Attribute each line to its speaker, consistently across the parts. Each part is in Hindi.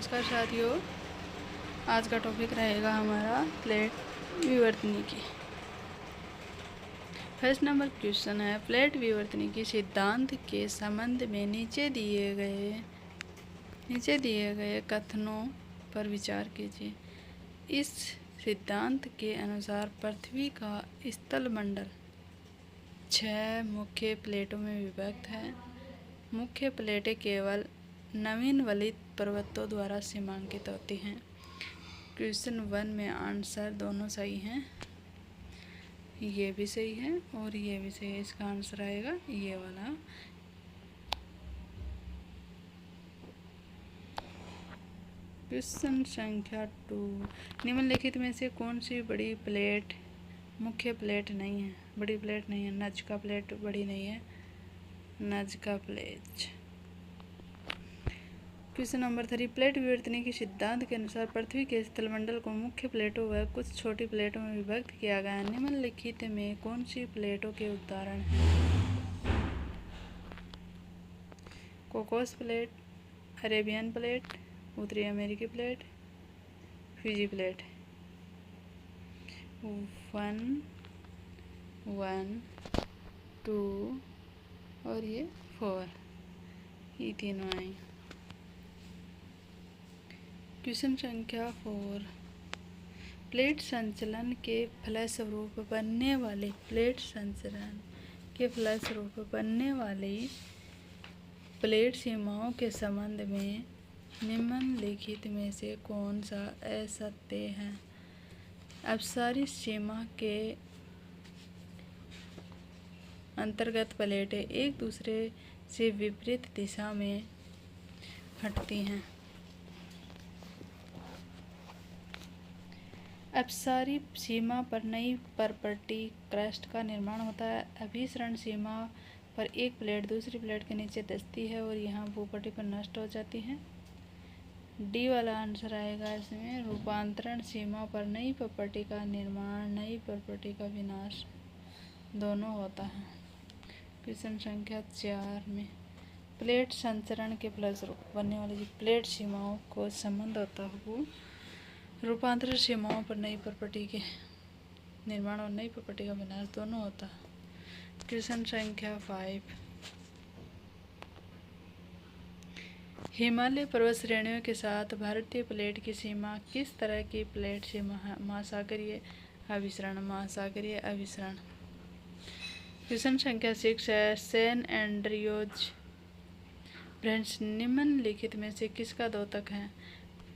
Speaker 1: नमस्कार साथियों, आज का टॉपिक रहेगा हमारा प्लेट विवर्तनिकी। फर्स्ट नंबर क्वेश्चन है, प्लेट विवर्तनिकी सिद्धांत के संबंध में नीचे दिए गए कथनों पर विचार कीजिए। इस सिद्धांत के अनुसार पृथ्वी का स्थल मंडल 6 मुख्य प्लेटों में विभक्त है। मुख्य प्लेटें केवल नवीनवलित पर्वतों द्वारा सीमांकित होती हैं। क्वेश्चन 1 में आंसर दोनों सही हैं, ये भी सही है और ये भी सही है। इसका आंसर आएगा ये वाला। क्वेश्चन संख्या 2, निम्नलिखित में से कौन सी बड़ी प्लेट मुख्य प्लेट नहीं है? बड़ी प्लेट नहीं है। नज़्का प्लेट बड़ी नहीं है, नज़्का प्लेट। क्वेश्चन नंबर 3, प्लेट विवर्तनिकी सिद्धांत के अनुसार पृथ्वी के स्थलमंडल को मुख्य प्लेटों व कुछ छोटी प्लेटों में विभक्त किया गया है। निम्नलिखित में कौन सी प्लेटों के उदाहरण हैं? कोकोस प्लेट, अरेबियन प्लेट, उत्तरी अमेरिकी प्लेट, फिजी प्लेट। 1, 2 और ये 4, ये तीनों आए। क्वेश्चन संख्या 4, प्लेट संचलन के फलस्वरूप बनने वाली प्लेट सीमाओं के संबंध में निम्नलिखित में से कौन सा असत्य है? अपसारी सीमा के अंतर्गत प्लेटें एक दूसरे से विपरीत दिशा में हटती हैं। अपसारी सीमा पर नई प्रॉपर्टी क्रस्ट का निर्माण होता है। अभिसरण सीमा पर एक प्लेट दूसरी प्लेट के नीचे दसती है और यहाँ भूपटल पर नष्ट हो जाती है। डी वाला आंसर आएगा इसमें। रूपांतरण सीमा पर नई प्रॉपर्टी का निर्माण, नई प्रॉपर्टी का विनाश दोनों होता है। क्वेश्चन संख्या 4 में प्लेट संचरण के फलस्वरूप बनने वाली प्लेट सीमाओं को संबंध होता है वो रूपांतरण सीमाओं पर नई प्रॉपर्टी के निर्माण और नई प्रॉपर्टी का विनाश दोनों होता है। क्वेश्चन संख्या 5, हिमालय पर्वत श्रेणियों के साथ भारतीय प्लेट की सीमा किस तरह की प्लेट सीमा है? महासागरीय अभिसरण, महासागरीय अभिसरण। क्वेश्चन संख्या 6 है, सैन एंड्रियोज ब्रेंच निम्नलिखित में से किसका द्योतक है?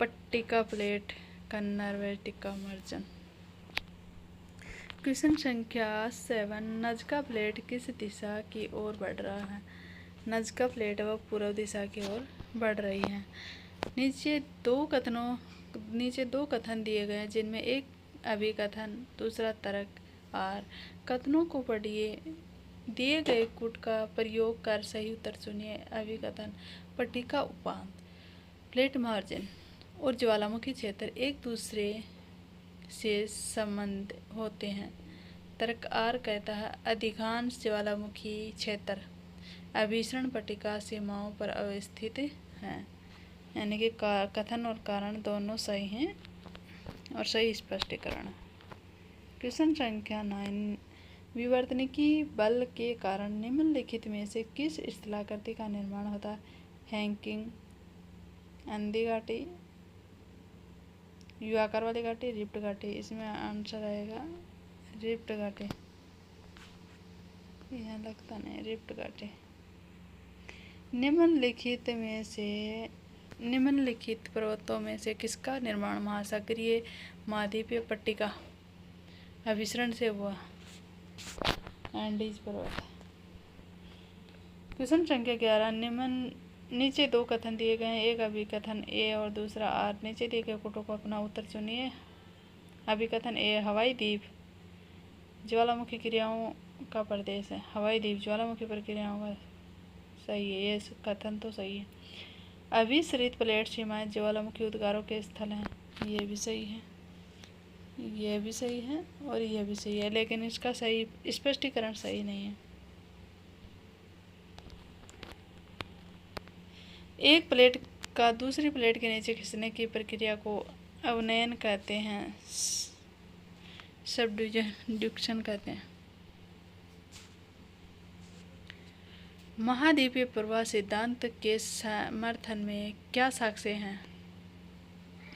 Speaker 1: पट्टिका प्लेट, कन्वर्टिका मर्जन। क्वेश्चन संख्या 7, नज़्का प्लेट किस दिशा की ओर बढ़ रहा है? नज़्का प्लेट वह पूर्व दिशा की ओर बढ़ रही है। नीचे दो कथन दिए गए हैं जिनमें एक अभिकथन दूसरा तर्क आर। कथनों को पढ़िए, दिए गए कूट का प्रयोग कर सही उत्तर चुनिए। अभिकथन, पट्टिका उपांत, प्लेट मार्जिन और ज्वालामुखी क्षेत्र एक दूसरे से संबंध होते हैं। तर्क आर कहता है अधिकांश ज्वालामुखी क्षेत्र अभिसरण पट्टिका सीमाओं पर अवस्थित हैं। यानी कि कथन और कारण दोनों सही हैं और सही स्पष्टीकरण। क्वेश्चन संख्या 9, विवर्तनिकी बल के कारण निम्नलिखित में से किस स्थलाकृति का निर्माण होता है? हैंगिंग, अंधी घाटी, यू आकार वाली घाटी, रिफ्ट घाटी। इसमें आंसर आएगा रिफ्ट घाटी। यहाँ लगता नहीं, रिफ्ट घाटी। निम्नलिखित पर्वतों में से किसका निर्माण महासागरीय महाद्वीपीय पट्टिका अभिसरण से हुआ? एंडीज पर्वत। क्वेश्चन संख्या 11, नीचे दो कथन दिए गए हैं, एक अभिकथन ए और दूसरा आर। नीचे दिए गए कोटों को अपना उत्तर चुनिए। अभिकथन ए, हवाई द्वीप ज्वालामुखी क्रियाओं का प्रदेश है। हवाई द्वीप ज्वालामुखी प्रक्रियाओं का सही है, ये कथन तो सही है। अभिसरित प्लेट सीमाएं ज्वालामुखी उद्गारों के स्थल हैं, ये भी सही है, ये भी सही है और ये भी सही है, लेकिन इसका सही स्पष्टीकरण सही नहीं है। एक प्लेट का दूसरी प्लेट के नीचे खिंचने की प्रक्रिया को अवनयन कहते हैं, सबड्यूक्शन कहते हैं। महाद्वीपीय प्रवाह सिद्धांत के समर्थन में क्या साक्ष्य हैं?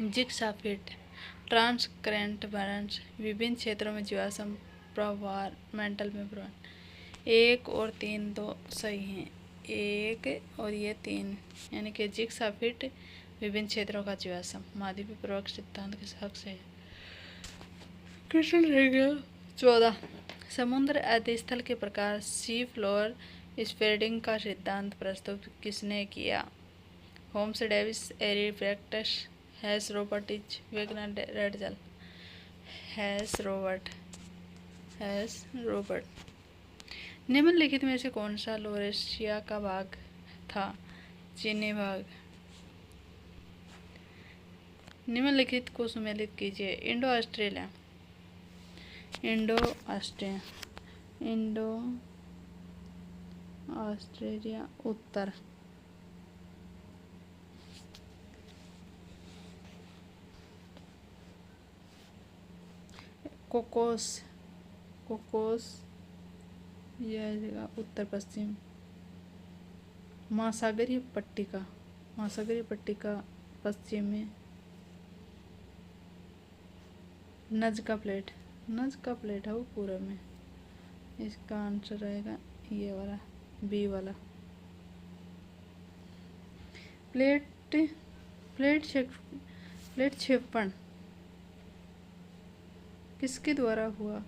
Speaker 1: Jigsaw fit, trans current balance, विभिन्न क्षेत्रों में जीवाश्म प्रवाह, मेंटल में प्रवाह। 1 और 3 दो सही हैं, 1 और ये 3, यानी कि जिग्सा फिट विभिन्न क्षेत्रों का जीवाश्म महाद्वीपीय प्रवाह सिद्धांत के साक्ष्य है। क्वेश्चन रह गया 14। समुद्र अधस्थल के प्रकार सी फ्लोर स्प्रेडिंग का सिद्धांत प्रस्तुत किसने किया? होम्स डेविस, एरी प्रैक्टिस, हैस रोबर्टिच, वेगनर रेडजल। हैस रोबर्ट। निम्नलिखित में से कौन सा लोरेशिया का भाग था? चीनी भाग। निम्नलिखित को सम्मिलित कीजिए। इंडो ऑस्ट्रेलिया उत्तर। कोकोस यह जगह उत्तर पश्चिम। महासागरीय पट्टिका पश्चिम में। नजका प्लेट है वो पूरब में। इसका आंसर रहेगा ये वाला, बी वाला। प्लेट क्षेपण किसके द्वारा हुआ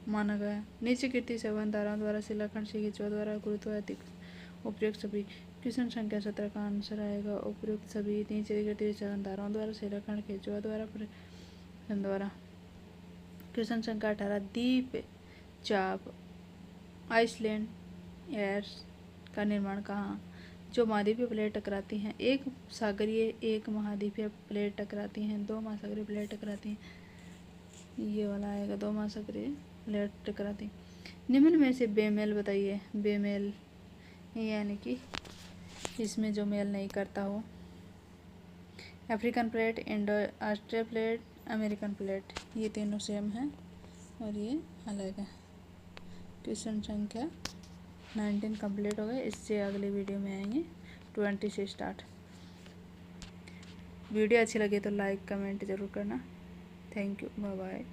Speaker 1: माना गया? नीचे गिरती संबंध धाराओं द्वारा, शिलाखंड से खिंचवा द्वारा, गुरुत्वाकर्षण, उपयुक्त सभी। क्वेश्चन संख्या 17 का आंसर आएगा उपयुक्त सभी। नीचे गिरती संबंध धाराओं द्वारा, शिलाखंड खिंचवा द्वारा। क्वेश्चन संख्या 18 द्वीप चाप आइसलैंड एयर्स का निर्माण कहाँ? जो महाद्वीपीय प्लेट टकराती हैं, एक सागरीय एक महाद्वीपीय प्लेट टकराती हैं, 2 महासागरीय प्लेट टकराती हैं। ये वाला आएगा 2 महासागरीय प्लेट टकराती। निम्न में से बेमेल बताइए। बेमेल यानी कि इसमें जो मेल नहीं करता हो। African plate, Indo Australia plate, American plate, ये तीनों सेम हैं और ये अलग है। क्वेश्चन संख्या 19 कंप्लीट हो गए। इससे अगले वीडियो में आएंगे 20 से स्टार्ट। वीडियो अच्छी लगे तो लाइक कमेंट ज़रूर करना। Thank you, bye bye.